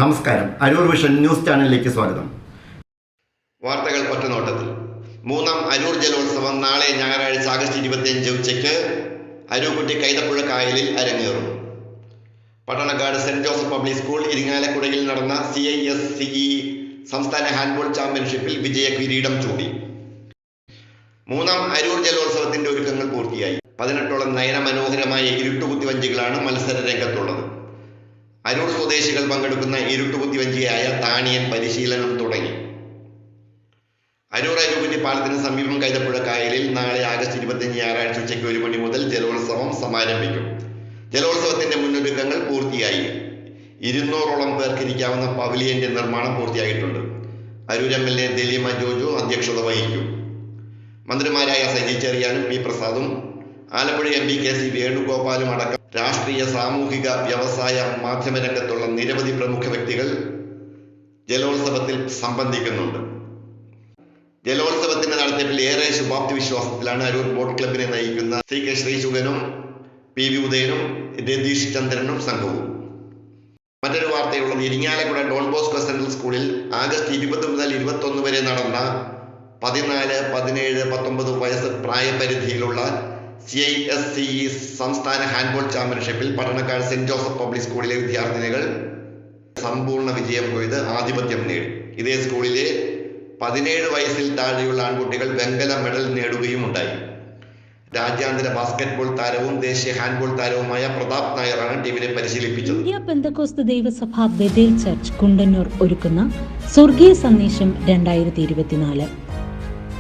നമസ്കാരം. Aroor vision news ചാനലിലേക്ക് സ്വാഗതം. വാർത്തകൾ ഒറ്റനോട്ടത്തിൽ. മൂന്നാം അരൂർ ജലോത്സവം നാളെ ഞായറാഴ്ച ആഗസ്റ്റ് 25 ഉച്ചയ്ക്ക് അരൂക്കുറ്റി കൈതപ്പുഴ കായലിൽ അരങ്ങേറും. Pattanakkad saint Joseph public school ഇരിങ്ങാലക്കുടയിൽ നടന്ന CISCE സംസ്ഥാന ഹാൻഡ്ബോൾ ചാമ്പ്യൻഷിപ്പിൽ വിജയ കിരീടം ചൂടി. മൂന്നാം അരൂർ ജലോത്സവത്തിന്റെ ഒരുക്കങ്ങൾ പൂർത്തിയായി. 18ഓളം നയനമനോഹരമായ ഇരുട്ടുകുത്തി വഞ്ചികളാണ് മത്സര രംഗത്തുള്ളത്. അരൂർ സ്വദേശികൾ പങ്കെടുക്കുന്ന ഇരുട്ടുകുത്തി വഞ്ചിയായ താണിയൻ പരിശീലനം തുടങ്ങി. അരൂർ അരൂക്കുറ്റി പാലത്തിന് സമീപം കൈതപ്പുഴ കായലിൽ നാളെ ആഗസ്റ്റ് 25 ഞായറാഴ്ച ഉച്ചയ്ക്ക് 1 മണി മുതൽ ജലോത്സവം സമാരംഭിക്കും. ജലോത്സവത്തിന്റെ മുന്നൊരുക്കങ്ങൾ പൂർത്തിയായി. 200ഓളം പേർക്കിരിക്കാവുന്ന പവലിയന്റെ നിർമ്മാണം പൂർത്തിയായിട്ടുണ്ട്. അരൂർ MLA ദിലീമ ജോജു അധ്യക്ഷത വഹിക്കും. മന്ത്രിമാരായ Saji ചെറിയാനും P പ്രസാദും Alappuzha MP KC വേണുഗോപാലും അടക്കം രാഷ്ട്രീയ, സാമൂഹിക, വ്യവസായ, മാധ്യമ രംഗത്തുള്ള നിരവധി പ്രമുഖ വ്യക്തികൾ ജലോത്സവത്തിൽ സംബന്ധിക്കുന്നുണ്ട്. ജലോത്സവത്തിന്റെ നടത്തിപ്പിൽ ഏറെ ശുഭാപ്തി വിശ്വാസത്തിലാണ് അരൂർ ബോട്ട് ക്ലബിനെ നയിക്കുന്ന CK ശ്രീശുഖനും PV ഉദയനും രതീഷ് ചന്ദ്രനും സംഘവും. മറ്റൊരു വാർത്തയുള്ളത് ഇരിങ്ങാലക്കുട ഡോൺ ബോസ്കോ സെൻട്രൽ സ്കൂളിൽ ആഗസ്റ്റ് 20 മുതൽ 21 വരെ നടന്ന 14, 17, 19 വയസ്സ് പ്രായപരിധിയിലുള്ള CISCE സംസ്ഥാന ഹാൻഡ്ബോൾ ചാമ്പ്യൻഷിപ്പിൽ പട്ടണക്കാട് സെന്റ് ജോസഫ് പബ്ലിക് സ്കൂളിലെ വിദ്യാർത്ഥിനികൾ സമ്പൂർണ്ണ വിജയം കൊയ്ത് ആധിപത്യം നേടി. ഇതേ സ്കൂളിലെ 17 വയസ്സിൽ താഴെയുള്ള ആൺകുട്ടികൾ വെങ്കല മെഡൽ നേടുകയും ഉണ്ടായി. രാജ്യാന്തര ബാസ്കറ്റ്ബോൾ താരവും ദേശീയ ഹാൻഡ്ബോൾ താരവുമായ പ്രതാപ് നായറാണ് ടീമിനെ പരിശീലിപ്പിച്ചത്. ഇന്ത്യ പെന്തക്കോസ്ത് ദൈവസഭ ബെഥേൽ ചർച്ച് കുണ്ടന്നൂർ ഒരുക്കുന്ന സ്വർഗീയ സന്ദേശം 2024.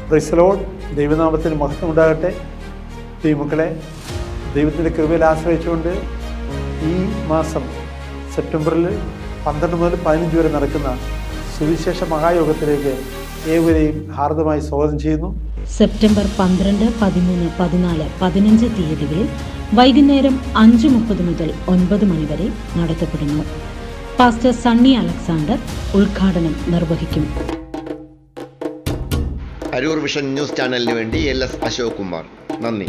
Praise the Lord. ദൈവനാമത്തിന് മഹത്വം ഉണ്ടാകട്ടെ. ദൈവമക്കളെ, ദൈവത്തിൻ്റെ കൃപയിൽ ആശ്രയിച്ചുകൊണ്ട് ഈ മാസം സെപ്റ്റംബറിൽ 12 മുതൽ 15 വരെ നടക്കുന്ന സുവിശേഷ മഹായോഗത്തിലേക്ക് ഏവരെയും ഹാർദമായി സ്വാഗതം ചെയ്യുന്നു. സെപ്റ്റംബർ 12, 13, 14, 15 തീയതികളിൽ വൈകുന്നേരം 5:30 മുതൽ 9 മണി വരെ നടത്തപ്പെടുന്നു. പാസ്റ്റർ സണ്ണി അലക്സാണ്ടർ ഉദ്ഘാടനം നിർവഹിക്കും. അരൂർ വിഷൻ ന്യൂസ് ചാനലിന് വേണ്ടി LS അശോക് കുമാർ. നന്ദി.